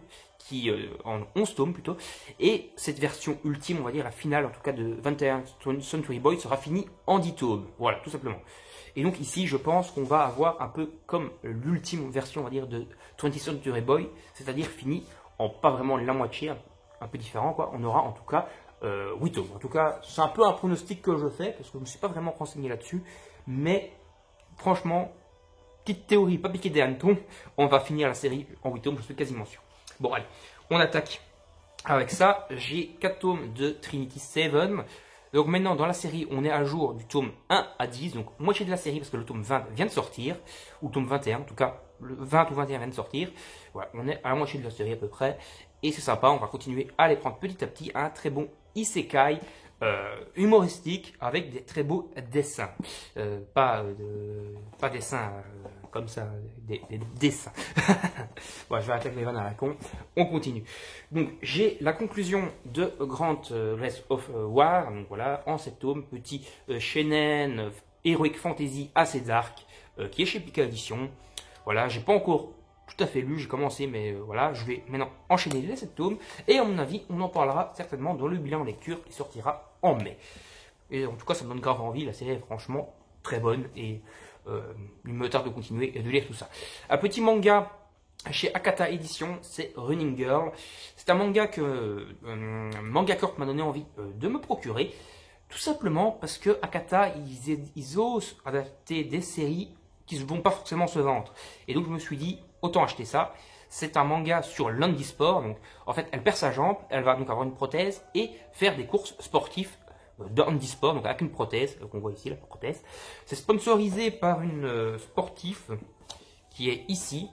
en 11 tomes plutôt, et cette version ultime, on va dire la finale en tout cas de 21st Century Boy sera finie en 10 tomes, voilà, tout simplement. Et donc ici, je pense qu'on va avoir un peu comme l'ultime version, on va dire, de 20th Century Boy, c'est-à-dire fini en pas vraiment la moitié, un peu différent, quoi. On aura en tout cas 8 tomes. En tout cas, c'est un peu un pronostic que je fais, parce que je ne me suis pas vraiment renseigné là-dessus, mais franchement, petite théorie, pas piqué des hannetons, on va finir la série en 8 tomes, je suis quasiment sûr. Bon, allez, on attaque avec ça. J'ai 4 tomes de Trinity 7. Donc maintenant, dans la série, on est à jour du tome 1 à 10, donc moitié de la série, parce que le tome 20 vient de sortir, ou le tome 21, en tout cas, le 20 ou 21 vient de sortir. Voilà, on est à la moitié de la série à peu près, et c'est sympa, on va continuer à les prendre petit à petit, un très bon isekai, humoristique avec des très beaux dessins, pas dessins comme ça, des dessins. Bon, je vais attaquer les vannes à la con. On continue. Donc j'ai la conclusion de Grand Race of War. Donc voilà, en 7 tomes, petit shonen heroic fantasy assez dark, qui est chez Pika Edition. Voilà, j'ai pas encore tout à fait lu, j'ai commencé, mais voilà, je vais maintenant enchaîner les 7 tomes, et à mon avis, on en parlera certainement dans le bilan lecture qui sortira en mai. Et en tout cas, ça me donne grave envie, la série est franchement très bonne, et il me tarde de continuer et de lire tout ça. Un petit manga chez Akata Édition, c'est Running Girl. C'est un manga que Manga Corp m'a donné envie de me procurer, tout simplement parce que Akata, ils osent adapter des séries qui ne vont pas forcément se vendre. Et donc je me suis dit, autant acheter ça. C'est un manga sur l'handisport. Donc en fait, elle perd sa jambe, elle va donc avoir une prothèse et faire des courses sportives de handisport, donc avec une prothèse, qu'on voit ici, la prothèse. C'est sponsorisé par une sportive qui est ici,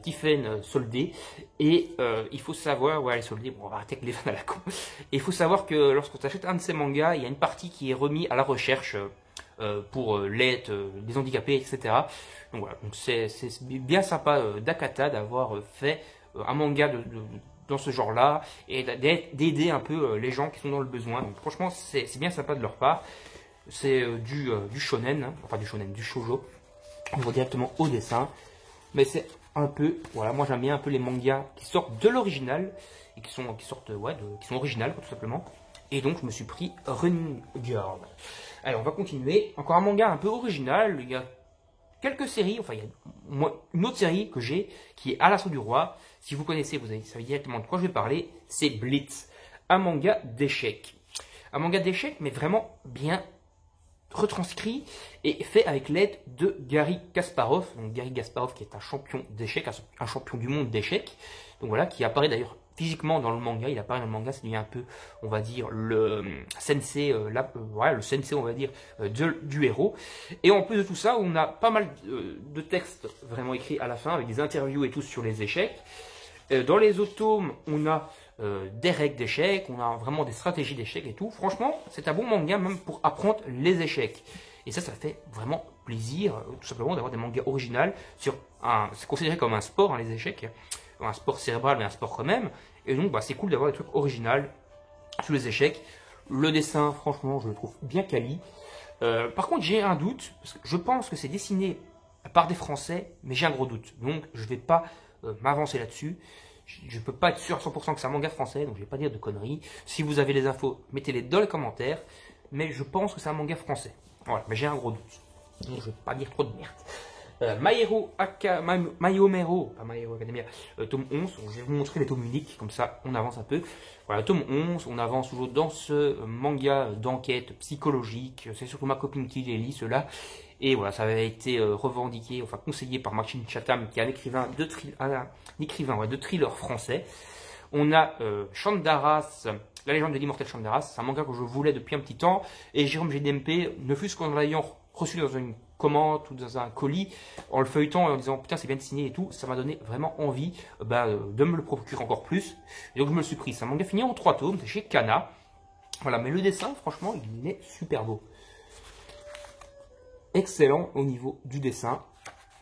Tiffen Soldé. Et il faut savoir, ouais, elle est soldée, bon, on va arrêter avec les vannes à la con. Et il faut savoir que lorsqu'on achète un de ces mangas, il y a une partie qui est remise à la recherche pour l'aide des handicapés, etc. Donc voilà, donc c'est bien sympa d'Akata d'avoir fait un manga dans ce genre-là et d'aider un peu les gens qui sont dans le besoin. Donc franchement, c'est bien sympa de leur part. C'est du shonen, hein, enfin du shoujo. On voit directement au dessin, mais c'est un peu, voilà, moi j'aime bien un peu les mangas qui sortent de l'original et qui sont originales tout simplement. Et donc je me suis pris Running Girl. Allez, on va continuer. Encore un manga un peu original. Il y a quelques séries, enfin il y a une autre série que j'ai qui est À l'assaut du roi. Si vous connaissez, vous savez directement de quoi je vais parler. C'est Blitz, un manga d'échecs. Un manga d'échecs, mais vraiment bien retranscrit et fait avec l'aide de Garry Kasparov. Donc Garry Kasparov qui est un champion d'échecs, un champion du monde d'échecs. Donc voilà, qui apparaît d'ailleurs physiquement dans le manga. Il apparaît dans le manga, c'est lui un peu, on va dire, le sensei, le sensei, on va dire, du héros. Et en plus de tout ça, on a pas mal de textes vraiment écrits à la fin, avec des interviews et tout sur les échecs. Dans les autres tomes, on a des règles d'échecs, on a vraiment des stratégies d'échecs et tout. Franchement, c'est un bon manga même pour apprendre les échecs. Et ça fait vraiment plaisir, tout simplement, d'avoir des mangas originaux sur c'est considéré comme un sport, hein, les échecs. Un sport cérébral, mais un sport quand même. Et donc, c'est cool d'avoir des trucs originaux sur les échecs. Le dessin, franchement, je le trouve bien quali. Par contre, j'ai un doute, parce que je pense que c'est dessiné par des Français, mais j'ai un gros doute. Donc, je ne vais pas m'avancer là-dessus. Je ne peux pas être sûr à 100% que c'est un manga français, donc je ne vais pas dire de conneries. Si vous avez les infos, mettez-les dans les commentaires. Mais je pense que c'est un manga français. Voilà, mais j'ai un gros doute. Donc, je ne vais pas dire trop de merde. My Hero Academia, tome 11, je vais vous montrer les tomes uniques, comme ça on avance un peu. Voilà, tome 11, on avance toujours dans ce manga d'enquête psychologique, c'est surtout ma copine qui les lit, ceux-là. Et voilà, ça avait été revendiqué, enfin conseillé par Martin Chatham, qui est un écrivain de thriller français. On a Chandaras, la légende de l'immortel Chandaras, c'est un manga que je voulais depuis un petit temps, et Jérôme GDMP, ne fût-ce qu'en l'ayant reçu dans une commande ou dans un colis, en le feuilletant et en disant putain c'est bien dessiné et tout, ça m'a donné vraiment envie de me le procurer encore plus. Et donc je me le suis pris. C'est un manga fini en 3 tomes, c'est chez Kana. Voilà, mais le dessin, franchement, il est super beau. Excellent au niveau du dessin.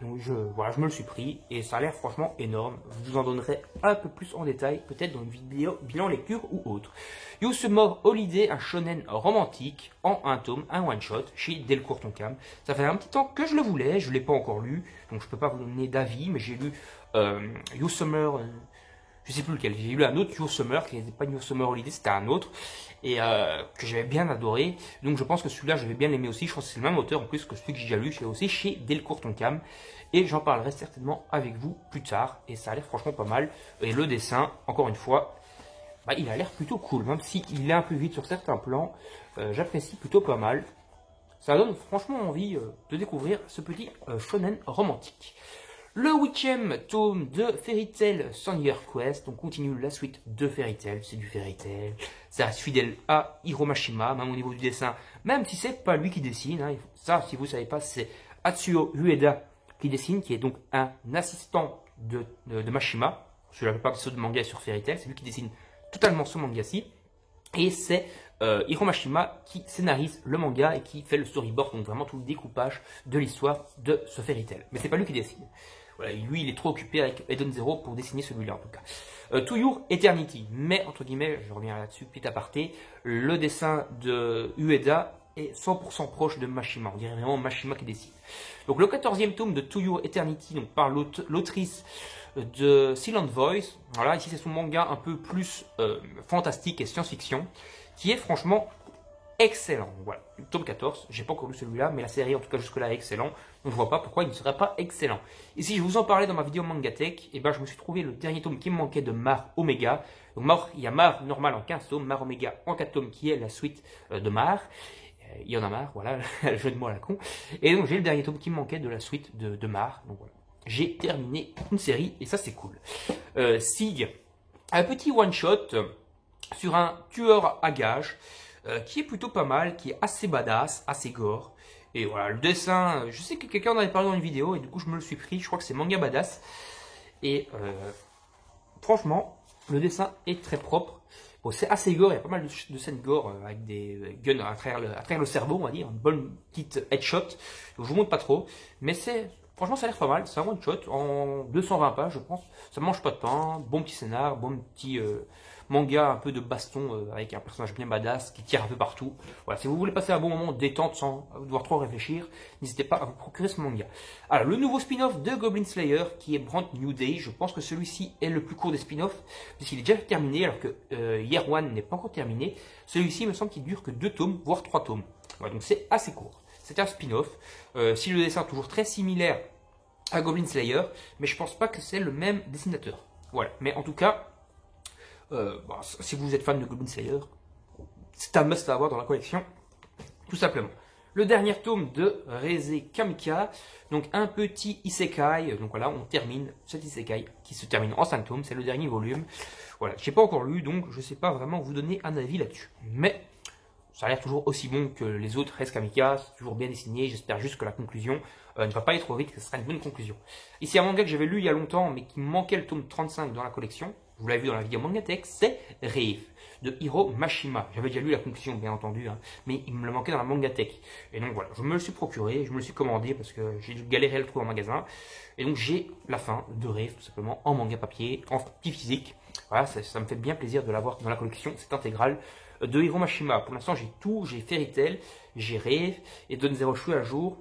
Donc voilà, je me le suis pris et ça a l'air franchement énorme. Je vous en donnerai un peu plus en détail, peut-être dans une vidéo bilan lecture ou autre. Yusumore Holiday, un shonen romantique en un tome, un one-shot chez Delcourt Tonkam. Ça fait un petit temps que je le voulais, je ne l'ai pas encore lu, donc je ne peux pas vous donner d'avis, mais j'ai lu Yusumore, je ne sais plus lequel, j'ai lu un autre Yusumore qui n'était pas Yusumore Holiday, c'était un autre, et que j'avais bien adoré. Donc je pense que celui-là, je vais bien l'aimer aussi. Je pense que c'est le même auteur en plus que celui que j'ai déjà lu, aussi chez Delcourt Tonkam. Et j'en parlerai certainement avec vous plus tard. Et ça a l'air franchement pas mal. Et le dessin, encore une fois, il a l'air plutôt cool. Même s'il est un peu vite sur certains plans, j'apprécie plutôt pas mal. Ça donne franchement envie de découvrir ce petit shonen romantique. Le 8e tome de Fairy Tail Senior Quest. On continue la suite de Fairy Tail. C'est du Fairy Tail. Ça reste fidèle à Hiro Mashima, même au niveau du dessin. Même si c'est pas lui qui dessine. Hein. Ça, si vous ne savez pas, c'est Atsuo Ueda qui dessine, qui est donc un assistant de Mashima. Sur la plupart des sauts de manga sur Fairy Tail. C'est lui qui dessine totalement ce manga-ci. Et c'est Hiro Mashima qui scénarise le manga et qui fait le storyboard, donc vraiment tout le découpage de l'histoire de ce Fairy Tail. Mais c'est pas lui qui dessine. Voilà, lui, il est trop occupé avec Eden Zero pour dessiner celui-là, en tout cas. To Your Eternity. Mais, entre guillemets, je reviens là-dessus, petit aparté, le dessin de Ueda est 100% proche de Mashima. On dirait vraiment Mashima qui dessine. Donc, le 14e tome de To Your Eternity, donc par l'autrice de Silent Voice. Voilà, ici, c'est son manga un peu plus fantastique et science-fiction, qui est franchement excellent. Voilà, tome 14, j'ai pas encore lu celui-là, mais la série en tout cas jusque-là est excellent, donc je vois pas pourquoi il ne serait pas excellent. Ici, je vous en parlais dans ma vidéo Mangatech, et je me suis trouvé le dernier tome qui me manquait de Mar Omega. Donc il y a Mar normal en 15 tomes, Mar Omega en 4 tomes qui est la suite de Mar. Il y en a marre, voilà, le jeu de mots à la con. Et donc j'ai le dernier tome qui me manquait de la suite de Mar. Donc voilà, j'ai terminé une série et ça c'est cool. Sig, un petit one-shot sur un tueur à gages. Qui est plutôt pas mal, qui est assez badass, assez gore. Et voilà, le dessin, je sais que quelqu'un en avait parlé dans une vidéo, et du coup je me le suis pris, je crois que c'est Manga Badass. Et franchement, le dessin est très propre. Bon, c'est assez gore, il y a pas mal de scènes gore avec des guns à travers le cerveau, on va dire, une bonne petite headshot. Donc, je vous montre pas trop, mais c'est Franchement, ça a l'air pas mal. C'est un one shot en 220 pages, je pense. Ça mange pas de pain. Bon petit scénar, bon petit manga un peu de baston avec un personnage bien badass qui tire un peu partout. Voilà, si vous voulez passer un bon moment détente sans devoir trop réfléchir, n'hésitez pas à vous procurer ce manga. Alors, le nouveau spin-off de Goblin Slayer qui est Brand New Day. Je pense que celui-ci est le plus court des spin-offs puisqu'il est déjà terminé alors que Year One n'est pas encore terminé. Celui-ci, il me semble qu'il dure que 2 tomes, voire 3 tomes. Voilà, donc c'est assez court. C'est un spin-off. Si le dessin est toujours très similaire à Goblin Slayer, mais je pense pas que c'est le même dessinateur. Voilà. Mais en tout cas, si vous êtes fan de Goblin Slayer, c'est un must à avoir dans la collection, tout simplement. Le dernier tome de Reze Kamika, donc un petit isekai. Donc voilà, on termine cet isekai qui se termine en 5 tomes. C'est le dernier volume. Voilà, je n'ai pas encore lu, donc je ne sais pas vraiment vous donner un avis là-dessus. Mais ça a l'air toujours aussi bon que les autres Reze Kamika, c'est toujours bien dessiné. J'espère juste que la conclusion ne va pas aller trop vite, que ce sera une bonne conclusion. Ici, un manga que j'avais lu il y a longtemps, mais qui me manquait le tome 35 dans la collection. Vous l'avez vu dans la vidéo Mangatech, c'est Rave de Hiro Mashima. J'avais déjà lu la conclusion, bien entendu, hein, mais il me le manquait dans la Mangatech. Et donc voilà, je me le suis procuré, je me le suis commandé parce que j'ai galéré à le trouver en magasin. Et donc j'ai la fin de Rave, tout simplement, en manga papier, en petit physique. Voilà, ça me fait bien plaisir de l'avoir dans la collection, cette intégrale de Hiro Mashima. Pour l'instant, j'ai tout, j'ai Fairy Tail, j'ai Rave et Don Zero Shui à jour.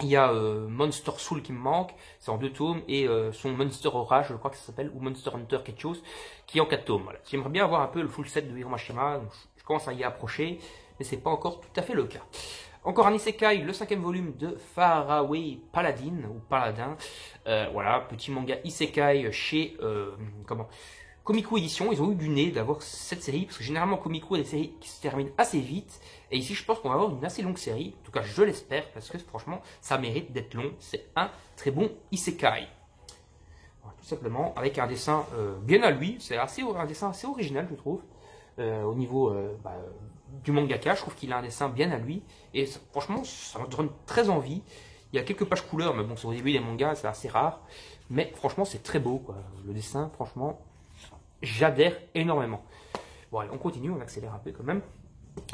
Il y a Monster Soul qui me manque, c'est en 2 tomes, et son Monster Orage, je crois que ça s'appelle, ou Monster Hunter quelque chose, qui est en 4 tomes. Voilà. J'aimerais bien avoir un peu le full set de Hiro Mashima, donc je commence à y approcher, mais c'est pas encore tout à fait le cas. Encore un isekai, le 5e volume de Faraway Paladin, ou Paladin. Voilà, petit manga isekai chez Komiku Édition. Ils ont eu du nez d'avoir cette série, parce que généralement Komiku a des séries qui se terminent assez vite. Et ici, je pense qu'on va avoir une assez longue série. En tout cas, je l'espère, parce que franchement, ça mérite d'être long. C'est un très bon isekai. Voilà, tout simplement, avec un dessin bien à lui. C'est un dessin assez original, je trouve. Au niveau du mangaka, je trouve qu'il a un dessin bien à lui. Et franchement, ça me donne très envie. Il y a quelques pages couleurs, mais bon, c'est au début des mangas, c'est assez rare. Mais franchement, c'est très beau, quoi. Le dessin, franchement, j'adhère énormément. Bon, allez, on continue, on accélère un peu quand même.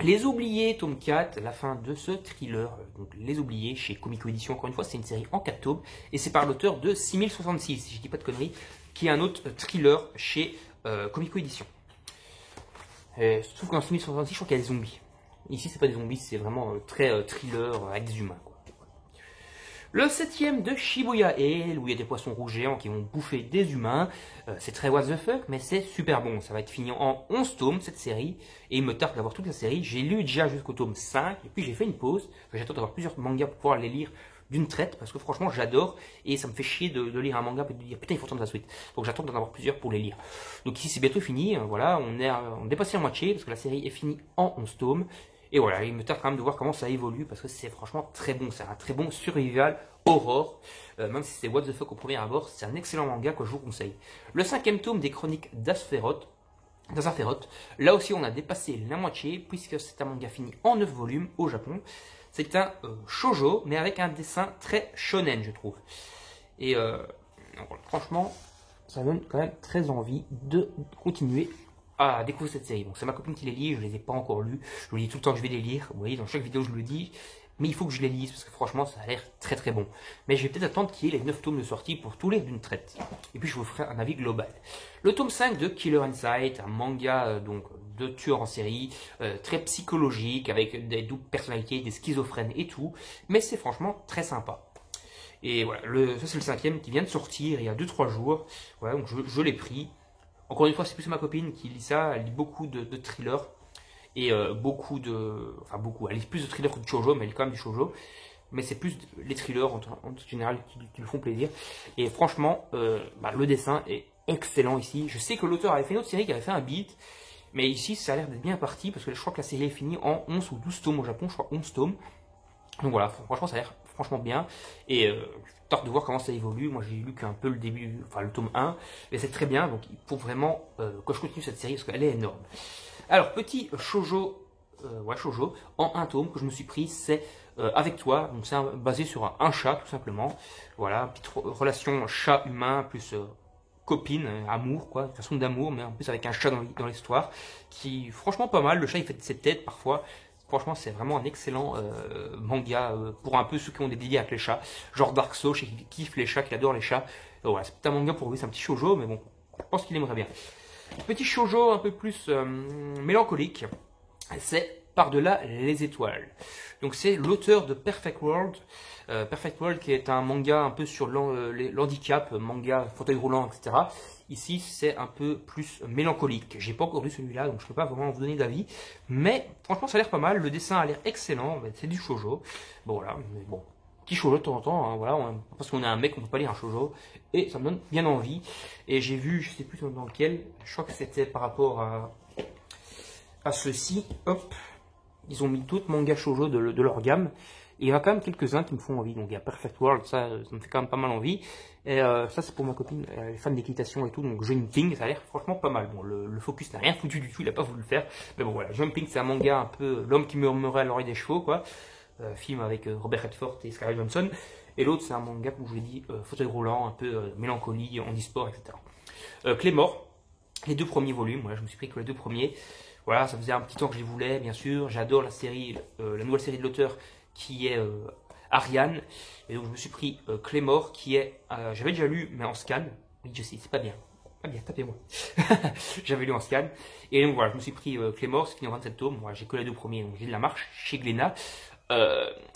Les Oubliés, tome 4, la fin de ce thriller. Donc, Les Oubliés, chez Comico Édition, encore une fois, c'est une série en 4 tomes. Et c'est par l'auteur de 6066, si je dis pas de conneries, qui est un autre thriller chez Comico Édition. Sauf qu'en 6066, je crois qu'il y a des zombies. Ici, c'est pas des zombies, c'est vraiment très thriller avec des humains, quoi. Le 7e de Shibuya Hale, où il y a des poissons rouges géants qui vont bouffer des humains. C'est très what the fuck, mais c'est super bon. Ça va être fini en 11 tomes, cette série. Et il me tarde d'avoir toute la série. J'ai lu déjà jusqu'au tome 5, et puis j'ai fait une pause. J'attends d'avoir plusieurs mangas pour pouvoir les lire d'une traite, parce que franchement, j'adore. Et ça me fait chier de lire un manga et de dire putain, il faut attendre la suite. Donc j'attends d'en avoir plusieurs pour les lire. Donc ici, c'est bientôt fini. Voilà, on dépasse la moitié, parce que la série est finie en 11 tomes. Et voilà, il me tarde quand même de voir comment ça évolue parce que c'est franchement très bon. C'est un très bon survival horror. Même si c'est what the fuck au premier abord, c'est un excellent manga que je vous conseille. Le 5e tome des chroniques d'Asphéroth. Là aussi, on a dépassé la moitié puisque c'est un manga fini en 9 volumes au Japon. C'est un shoujo, mais avec un dessin très shonen, je trouve. Et franchement, ça donne quand même très envie de continuer à découvrir cette série. Donc c'est ma copine qui les lit, je les ai pas encore lus. Je vous dis tout le temps que je vais les lire. Vous voyez, dans chaque vidéo je le dis. Mais il faut que je les lise parce que franchement ça a l'air très très bon. Mais je vais peut-être attendre qu'il y ait les 9 tomes de sortie pour tous lire d'une traite. Et puis je vous ferai un avis global. Le tome 5 de Killer Inside, un manga donc de tueur en série, très psychologique, avec des doubles personnalités, des schizophrènes et tout. Mais c'est franchement très sympa. Et voilà, ça c'est le 5e qui vient de sortir il y a 2-3 jours. Voilà, donc je l'ai pris. Encore une fois, c'est plus ma copine qui lit ça. Elle lit beaucoup de thrillers. Et beaucoup, elle lit plus de thrillers que de shoujo, mais elle lit quand même du shoujo. Mais c'est plus les thrillers en général qui lui font plaisir. Et franchement, le dessin est excellent ici. Je sais que l'auteur avait fait une autre série qui avait fait un beat. Mais ici, ça a l'air d'être bien parti. Parce que je crois que la série est finie en 11 ou 12 tomes au Japon. Je crois 11 tomes. Donc voilà, franchement, ça a l'air franchement bien. Et tard de voir comment ça évolue. Moi, j'ai lu qu'un peu le début, enfin le tome 1. Mais c'est très bien. Donc il faut vraiment que je continue cette série parce qu'elle est énorme. Alors, petit shoujo, shoujo, en un tome que je me suis pris, c'est Avec toi. Donc, c'est basé sur un chat, tout simplement. Voilà, petite relation chat-humain, plus copine, amour, quoi, façon d'amour, mais en plus avec un chat dans l'histoire, qui, franchement, pas mal. Le chat, il fait ses têtes parfois. Franchement, c'est vraiment un excellent manga pour un peu ceux qui ont des délires avec les chats. Genre Dark Souls, qui kiffe les chats, qui adore les chats. Voilà, c'est un manga pour lui, c'est un petit shoujo, mais bon, je pense qu'il aimerait bien. Petit shoujo un peu plus mélancolique, c'est Par-delà les étoiles. Donc c'est l'auteur de Perfect World. Perfect World qui est un manga un peu sur l'handicap, manga fauteuil roulant, etc. Ici c'est un peu plus mélancolique. J'ai pas encore lu celui-là, donc je ne peux pas vraiment vous donner d'avis. Mais franchement ça a l'air pas mal, le dessin a l'air excellent, c'est du shoujo. Bon voilà, mais bon. Petit shoujo de temps en temps, hein, voilà, parce qu'on est un mec, on peut pas lire un shoujo, et ça me donne bien envie. Et j'ai vu, je sais plus dans lequel, je crois que c'était par rapport à ceci, hop, ils ont mis d'autres mangas shoujo de leur gamme. Et il y en a quand même quelques-uns qui me font envie. Donc il y a Perfect World, ça me fait quand même pas mal envie. Et ça c'est pour ma copine, elle est fan d'équitation et tout, donc Jumping, ça a l'air franchement pas mal. Bon, le focus n'a rien foutu du tout, il a pas voulu le faire. Mais bon voilà, Jumping c'est un manga un peu l'homme qui murmurait à l'oreille des chevaux, quoi. Film avec Robert Redford et Scarlett Johansson. Et l'autre c'est un manga, comme je vous l'ai dit, fauteuil roulant, un peu mélancolie, handisport, etc. Claymore, les 2 premiers volumes, voilà, je me suis pris que les 2 premiers. Voilà, ça faisait un petit temps que je les voulais, bien sûr. J'adore la série, la nouvelle série de l'auteur qui est Ariane. Et donc je me suis pris Claymore qui est, j'avais déjà lu, mais en scan. Oui, je sais, c'est pas bien. Pas bien, tapez-moi. J'avais lu en scan. Et donc voilà, je me suis pris Claymore, c'est fini en 27 tomes. Moi, j'ai que les 2 premiers, donc j'ai de la marche chez Glénat.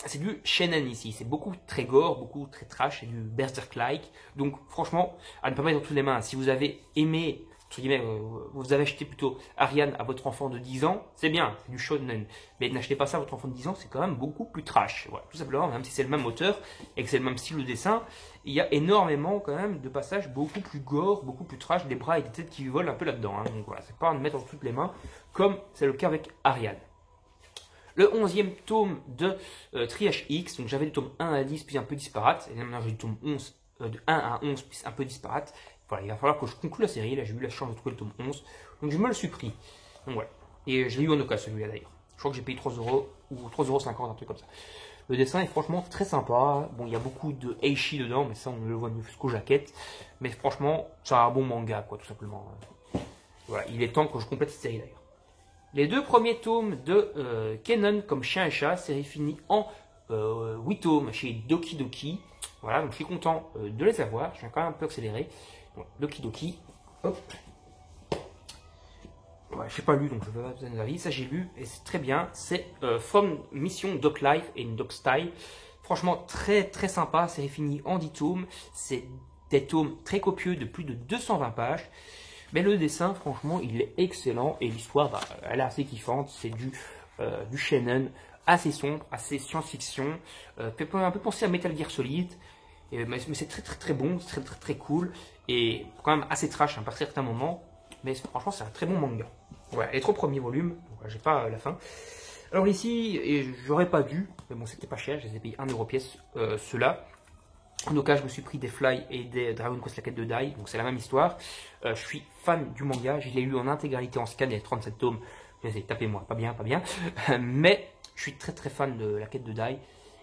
C'est du shonen ici, c'est beaucoup très gore, beaucoup très trash, c'est du berserk-like. Donc franchement, à ne pas mettre dans toutes les mains. Si vous avez aimé, entre guillemets, vous avez acheté plutôt Ariane à votre enfant de 10 ans, c'est bien, c'est du shonen. Mais n'achetez pas ça à votre enfant de 10 ans, c'est quand même beaucoup plus trash. Voilà, tout simplement, même si c'est le même auteur et que c'est le même style de dessin, il y a énormément quand même de passages beaucoup plus gore, beaucoup plus trash, des bras et des têtes qui volent un peu là-dedans. Hein. Donc voilà, c'est pas à mettre dans toutes les mains, comme c'est le cas avec Ariane. Le 11e tome de Triage X, donc j'avais le tome 1 à 10 puis un peu disparate, et maintenant j'ai le tome 11, de 1 à 11 puis un peu disparate. Voilà, il va falloir que je conclue la série, là j'ai eu la chance de trouver le tome 11, donc je me le suis pris. Donc voilà, et je l'ai eu en occasion celui-là d'ailleurs. Je crois que j'ai payé 3 euros ou 3,50 €, un truc comme ça. Le dessin est franchement très sympa, bon il y a beaucoup de Eishi dedans, mais ça on le voit jusqu'aux jaquettes, mais franchement c'est un bon manga quoi, tout simplement. Voilà, il est temps que je complète cette série d'ailleurs. Les 2 premiers tomes de Kenon comme chien et chat, série finie en 8 tomes chez Doki Doki. Voilà, donc je suis content de les avoir. Je suis quand même un peu accéléré. Donc, Doki Doki, hop. Ouais, je n'ai pas lu, donc je ne vais pas vous donner d'avis. Ça, j'ai lu et c'est très bien. C'est From Mission Dog Life et Dog Style. Franchement, très très sympa. Série finie en 10 tomes. C'est des tomes très copieux de plus de 220 pages. Mais le dessin, franchement, il est excellent et l'histoire, bah, elle est assez kiffante. C'est du shonen assez sombre, assez science-fiction. Fait un peu penser à Metal Gear Solid, mais c'est très très très bon, c'est très très cool et quand même assez trash hein, par certains moments. Mais franchement, c'est un très bon manga. Voilà, les 3 premiers volumes, donc j'ai pas la fin. Alors ici, j'aurais pas dû, mais bon, c'était pas cher, je les ai payés 1 € pièce, ceux-là. En tout cas, je me suis pris des Fly et des Dragon Quest la quête de Dai, donc c'est la même histoire. Je suis fan du manga, je l'ai lu en intégralité en scan, il y a 37 tomes. Je les ai tapés moi, pas bien, pas bien. Mais je suis très très fan de la quête de Dai.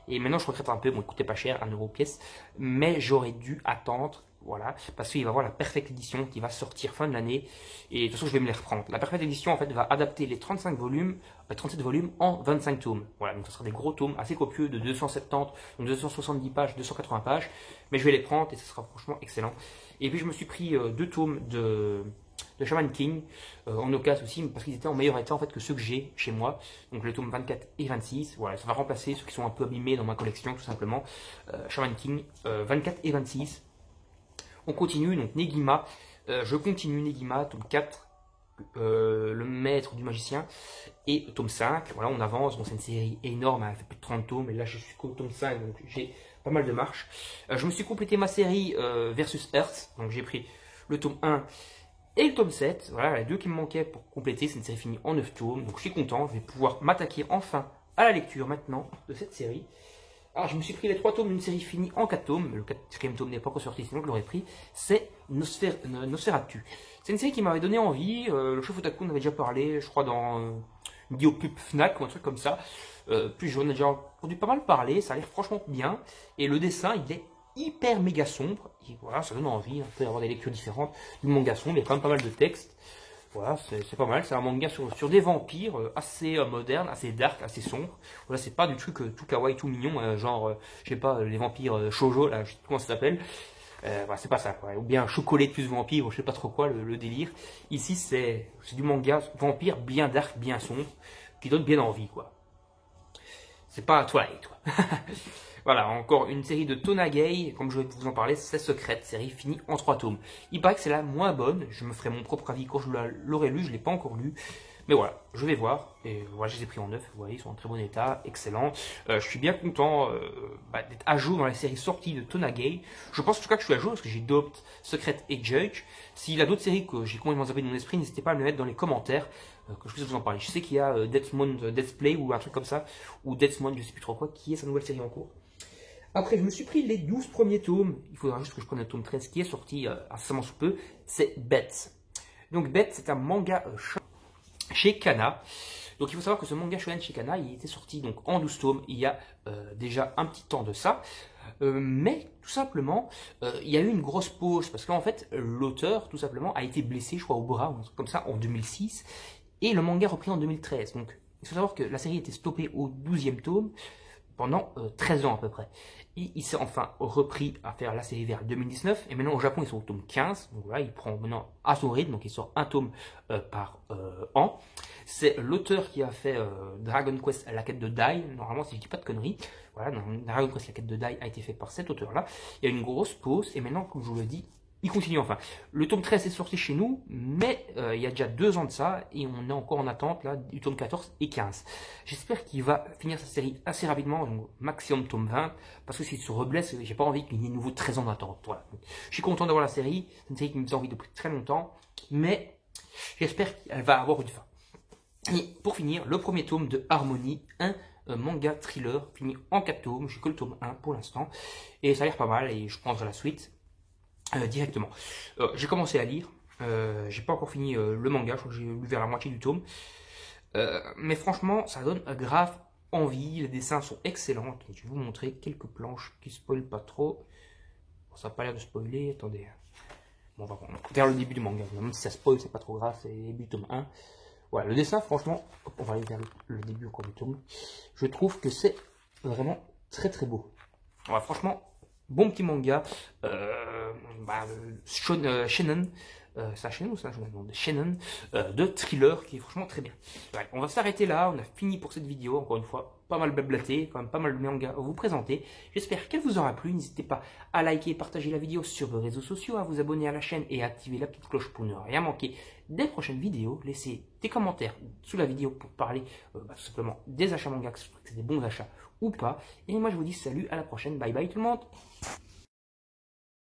Et maintenant je regrette un peu, bon il coûtait pas cher, 1 € pièce. Mais j'aurais dû attendre, voilà, parce qu'il va y avoir la Perfect Edition qui va sortir fin de l'année. Et de toute façon je vais me les reprendre. La Perfect Edition en fait va adapter les 37 volumes en 25 tomes. Voilà, donc ce sera des gros tomes assez copieux de 270, donc 270 pages, 280 pages. Mais je vais les prendre et ce sera franchement excellent. Et puis je me suis pris 2 tomes de Shaman King en occasion aussi, parce qu'ils étaient en meilleur état en fait que ceux que j'ai chez moi. Donc les tomes 24 et 26, voilà, ça va remplacer ceux qui sont un peu abîmés dans ma collection tout simplement. Shaman King 24 et 26. On continue, donc Negima, je continue Negima, tome 4, le maître du magicien, et tome 5, voilà on avance, bon, c'est une série énorme, elle fait plus de 30 tomes, et là je suis qu'au tome 5, donc j'ai pas mal de marche. Je me suis complété ma série Versus Earth, donc j'ai pris le tome 1 et le tome 7, voilà les 2 qui me manquaient pour compléter, c'est une série finie en 9 tomes, donc je suis content, je vais pouvoir m'attaquer enfin à la lecture maintenant de cette série. Alors je me suis pris les 3 tomes d'une série finie en 4 tomes, le 4e tome n'est pas encore sorti sinon je l'aurais pris, c'est Nosferatu. C'est une série qui m'avait donné envie, le chef Otaku en avait déjà parlé, je crois dans une vidéo pub Fnac ou un truc comme ça, puis j'en ai déjà entendu pas mal parler, ça a l'air franchement bien, et le dessin il est hyper méga sombre, et voilà ça donne envie, on peut avoir des lectures différentes du manga sombre, il y a quand même pas mal de textes. Voilà, c'est pas mal. C'est un manga sur des vampires assez moderne, assez dark, assez sombre. Voilà, c'est pas du truc tout kawaii, tout mignon, genre, je sais pas, les vampires shoujo, là, je sais plus comment ça s'appelle. Voilà, c'est pas ça, quoi. Ou bien chocolat plus vampire, ou je sais pas trop quoi, le délire. Ici, c'est du manga vampire bien dark, bien sombre, qui donne bien envie, quoi. C'est pas Twilight, quoi. Voilà, encore une série de Tonagei, comme je vais vous en parler, c'est Secrète, série finie en 3 tomes. Il paraît que c'est la moins bonne, je me ferai mon propre avis quand je l'aurai lu, je ne l'ai pas encore lu. Mais voilà, je vais voir, et voilà, je les ai pris en neuf, vous voyez, ils sont en très bon état, excellent. Je suis bien content d'être à jour dans la série sortie de Tonagei. Je pense en tout cas que je suis à jour parce que j'ai Dopt, Secrète et Judge. S'il y a d'autres séries que j'ai complètement zappé de mon esprit, n'hésitez pas à me les mettre dans les commentaires, que je puisse vous en parler. Je sais qu'il y a Death's Play ou un truc comme ça, ou Death's je sais plus trop quoi, qui est sa nouvelle série en cours. Après, je me suis pris les 12 premiers tomes. Il faudra juste que je prenne le tome 13 qui est sorti incessamment sous peu. C'est Beth. Donc, Beth, c'est un manga chez Kana. Donc, il faut savoir que ce manga shonen chez Kana, il était sorti donc en 12 tomes il y a déjà un petit temps de ça. Mais, tout simplement, il y a eu une grosse pause. Parce qu'en fait, l'auteur, tout simplement, a été blessé, je crois, au bras, ou un truc comme ça, en 2006. Et le manga repris en 2013. Donc, il faut savoir que la série était stoppée au 12e tome pendant 13 ans à peu près. Et il s'est enfin repris à faire la série vers 2019. Et maintenant au Japon, ils sont au tome 15. Donc voilà, il prend maintenant à son rythme. Donc il sort un tome par an. C'est l'auteur qui a fait Dragon Quest, la quête de Dai. Normalement, si je dis pas de conneries. Voilà, Dragon Quest, la quête de Dai a été fait par cet auteur-là. Il y a une grosse pause. Et maintenant, comme je vous le dis, il continue enfin. Le tome 13 est sorti chez nous, mais il y a déjà 2 ans de ça, et on est encore en attente là, du tome 14 et 15. J'espère qu'il va finir sa série assez rapidement, donc maximum tome 20, parce que s'il se reblesse, j'ai pas envie qu'il y ait de nouveau 13 ans d'attente. Voilà. Je suis content d'avoir la série, c'est une série qui me faisait envie depuis très longtemps, mais j'espère qu'elle va avoir une fin. Et pour finir, le premier tome de Harmony, un manga thriller, fini en 4 tomes, j'ai que le tome 1 pour l'instant, et ça a l'air pas mal, et je prendrai la suite. Directement. J'ai commencé à lire, j'ai pas encore fini le manga, je crois que j'ai lu vers la moitié du tome. Mais franchement, ça donne grave envie, les dessins sont excellents. Je vais vous montrer quelques planches qui spoilent pas trop. Bon, ça n'a pas l'air de spoiler, attendez. Bon, on va vers le début du manga, même si ça spoil, c'est pas trop grave, c'est le début du tome 1. Voilà, le dessin, franchement, on va aller vers le début encore du tome. Je trouve que c'est vraiment très très beau. Voilà, franchement, bon petit manga, Shonen, c'est Shonen ou c'est Shonen, de thriller qui est franchement très bien. Ouais, on va s'arrêter là, on a fini pour cette vidéo, encore une fois, pas mal blablaté, quand même pas mal de mangas à vous présenter. J'espère qu'elle vous aura plu, n'hésitez pas à liker et partager la vidéo sur vos réseaux sociaux, à vous abonner à la chaîne et à activer la petite cloche pour ne rien manquer des prochaines vidéos. Laissez des commentaires sous la vidéo pour parler tout simplement des achats manga, que c'est des bons achats ou pas. Et moi je vous dis salut, à la prochaine, bye bye tout le monde.